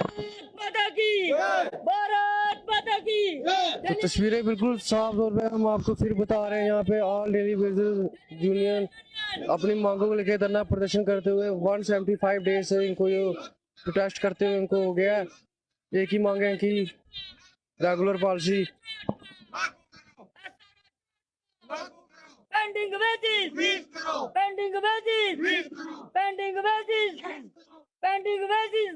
माता की भारत माता की। तो तस्वीरें बिल्कुल साफ तौर पे हम आपको फिर बता रहे हैं। यहाँ पे ऑल डेली वेजेस यूनियन अपनी मांगों को लेकर धरना प्रदर्शन करते हुए 175 डेज से इनको ये प्रोटेस्ट करते हुए इनको हो गया है। एक ही मांग है कि regular policy pending wages, pending wages, pending wages, pending wages.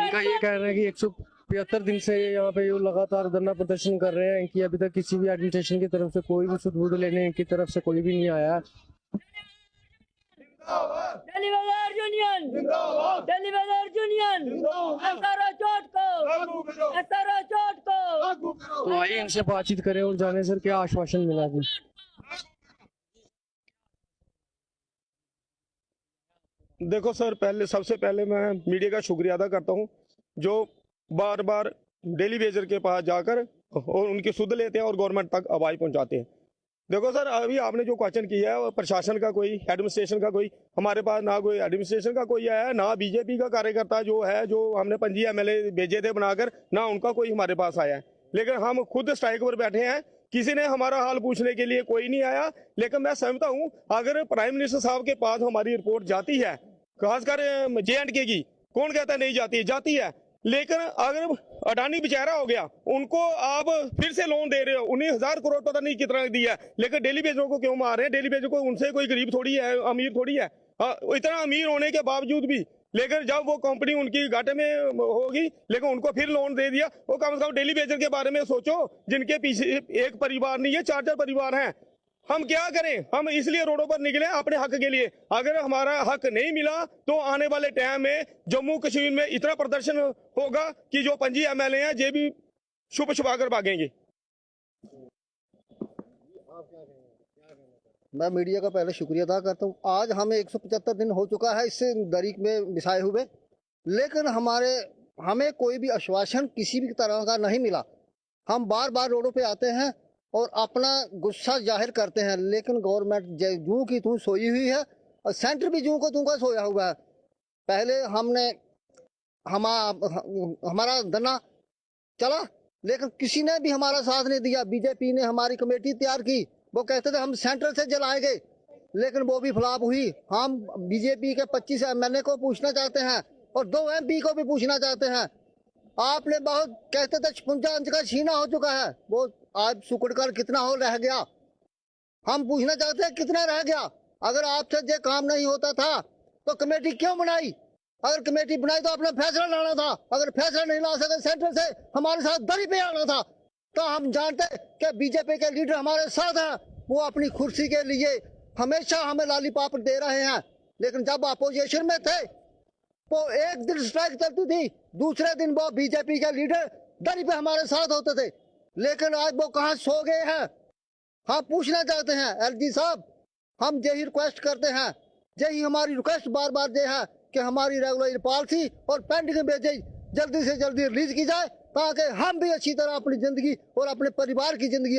इनका ये कहना है कि 175 दिन से यहाँ पे ये लगातार धरना प्रदर्शन कर रहे हैं कि अभी तक किसी भी एडमिनिस्ट्रेशन की तरफ से कोई भी सबूत लेने इनकी तरफ से कोई भी नहीं आया। दिल्ली बाजार यूनियन, दिल्ली बाजार यूनियन, एसआरओ चोट को, एसआरओ चोट को। तो आइए इनसे बातचीत करें और जाने सर क्या आश्वासन मिला जी। देखो सर, सबसे पहले मैं मीडिया का शुक्रिया अदा करता हूं जो बार बार डेली वेजर के पास जाकर और उनकी सुध लेते हैं और गवर्नमेंट तक आवाज पहुंचाते हैं। देखो सर, अभी आपने जो क्वेश्चन किया है प्रशासन का कोई एडमिनिस्ट्रेशन का कोई हमारे पास ना कोई एडमिनिस्ट्रेशन का कोई आया है, ना बीजेपी का कार्यकर्ता जो है जो हमने 25 एमएलए भेजे थे बनाकर, ना उनका कोई हमारे पास आया है। लेकिन हम खुद स्ट्राइक पर बैठे हैं, किसी ने हमारा हाल पूछने के लिए कोई नहीं आया। लेकिन मैं समझता हूं अगर प्राइम मिनिस्टर साहब के पास हमारी रिपोर्ट जाती है, खासकर JNK की, कौन कहता है नहीं जाती है, जाती है। लेकिन अगर अडानी बेचारा हो गया, उनको आप फिर से लोन दे रहे हो, 19,000 करोड़ पता नहीं कितना दिया है, लेकिन डेली बेजरों को क्यों मार रहे हैं? डेली बेजर को उनसे कोई गरीब थोड़ी है, अमीर थोड़ी है। इतना अमीर होने के बावजूद भी, लेकिन जब वो कंपनी उनकी घाटे में होगी, लेकिन उनको फिर लोन दे दिया। वो कम से कम डेली बेजर के बारे में सोचो, जिनके पीछे एक परिवार नहीं है, 4 परिवार हैं। हम क्या करें? हम इसलिए रोडों पर निकले अपने हक के लिए। अगर हमारा हक नहीं मिला तो आने वाले टाइम में जम्मू कश्मीर में इतना प्रदर्शन होगा कि जो 25 एमएलए हैं ये भी छुप छुपाकर भागेंगे। मैं मीडिया का पहले शुक्रिया अदा करता हूँ। आज हमें 175 दिन हो चुका है इससे दरीक में बिछाए हुए, लेकिन हमें कोई भी आश्वासन किसी भी तरह का नहीं मिला। हम बार बार रोडों पे आते हैं और अपना गुस्सा जाहिर करते हैं, लेकिन गवर्नमेंट जूं की तू सोई हुई है और सेंटर भी जूं को तू का सोया हुआ है। पहले हमारा धरना चला, लेकिन किसी ने भी हमारा साथ नहीं दिया। बीजेपी ने हमारी कमेटी तैयार की, वो कहते थे हम सेंटर से जलाएंगे, लेकिन वो भी फ्लॉप हुई। हम बीजेपी के 25 एमएलए को पूछना चाहते हैं और 2 MP को भी पूछना चाहते हैं। आपने बहुत कहते थे 56 इंच का छीना हो चुका है, वो आज सुकड़ कर कितना हो रह गया? हम पूछना चाहते हैं कितना रह गया? अगर आपसे ये काम नहीं होता था तो कमेटी क्यों बनाई? अगर कमेटी बनाई तो अपना फैसला लाना था। अगर फैसला नहीं ला सके सेंटर से हमारे साथ दरी पे आना था। तो हम जानते कि बीजेपी के लीडर हमारे साथ हैं, वो अपनी कुर्सी के लिए हमेशा हमें लॉलीपॉप दे रहे हैं। लेकिन जब अपोजिशन में थे तो एक दिन स्ट्राइक चलती थी, दूसरे दिन वो बीजेपी के लीडर दरी पे हमारे साथ होते थे। लेकिन आज वो कहाँ सो गए हैं? हम पूछना चाहते हैं LG साहब, हम यही रिक्वेस्ट करते हैं, यही हमारी रिक्वेस्ट बार बार ये है कि हमारी रेगुलर पॉलिसी और पेंडिंग बेचेज जल्दी से जल्दी रिलीज की जाए, ताकि हम भी अच्छी तरह अपनी जिंदगी और अपने परिवार की जिंदगी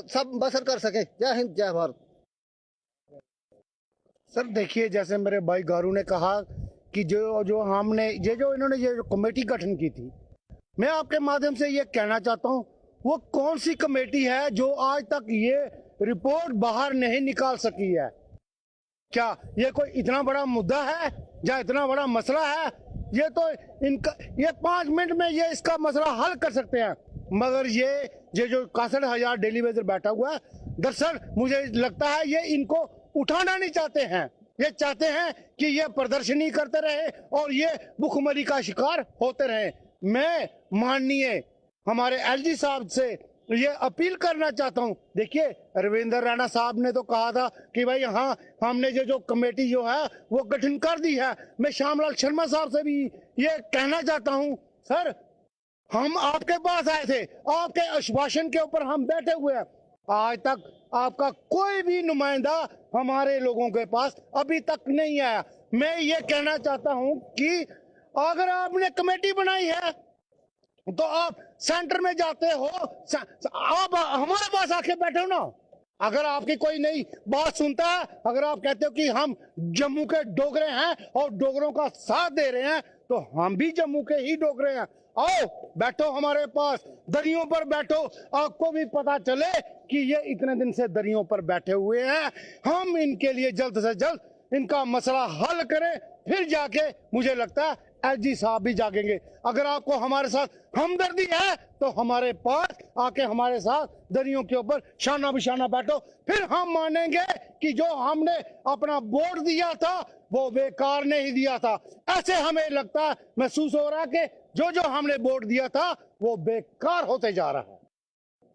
सब बसर कर सके। जय हिंद, जय भारत। सर देखिए, जैसे मेरे भाई गारू ने कहा कि जो हमने इन्होंने जो कमेटी गठन की थी, मैं आपके माध्यम से ये कहना चाहता हूँ वो कौन सी कमेटी है जो आज तक ये रिपोर्ट बाहर नहीं निकाल सकी है? क्या ये कोई इतना बड़ा मुद्दा है या इतना बड़ा मसला है? ये तो ये 5 मिनट में ये इसका मसला हल कर सकते हैं, मगर ये जो 61,000 डेली वेजर बैठा हुआ है, दरअसल मुझे लगता है ये इनको उठाना नहीं चाहते हैं। ये चाहते हैं कि ये प्रदर्शनी करते रहे और ये भुखमरी का शिकार होते रहे। मैं माननीय हमारे LG साहब से ये अपील करना चाहता हूँ। देखिए, रविंद्र राणा साहब ने तो कहा था कि भाई हाँ, हमने जो कमेटी जो है वो गठन कर दी है। मैं श्यामलाल शर्मा साहब से भी ये कहना चाहता हूँ, सर हम आपके पास आए थे, आपके आश्वासन के ऊपर हम बैठे हुए हैं। आज तक आपका कोई भी नुमाइंदा हमारे लोगों के पास अभी तक नहीं आया। मैं ये कहना चाहता हूँ कि अगर आपने कमेटी बनाई है तो आप सेंटर में जाते हो, आप हमारे पास आके बैठे हो ना। अगर आपकी कोई नई बात सुनता है, अगर आप कहते हो कि हम जम्मू के डोगरे हैं और डोगरों का साथ दे रहे हैं, तो हम भी जम्मू के ही डोगरे हैं। आओ बैठो हमारे पास, दरियों पर बैठो, आपको भी पता चले कि ये इतने दिन से दरियों पर बैठे हुए हैं। हम इनके लिए जल्द से जल्द इनका मसला हल करें, फिर जाके मुझे लगता है एलजी साहब भी जागेंगे। अगर आपको हमारे साथ हमदर्दी है तो हमारे पास आके हमारे साथ दरियों के ऊपर शाना बिशाना बैठो, फिर हम मानेंगे कि जो हमने अपना वोट दिया था वो बेकार नहीं दिया था। ऐसे हमें लगता है, महसूस हो रहा है कि जो जो हमने वोट दिया था वो बेकार होते जा रहा है।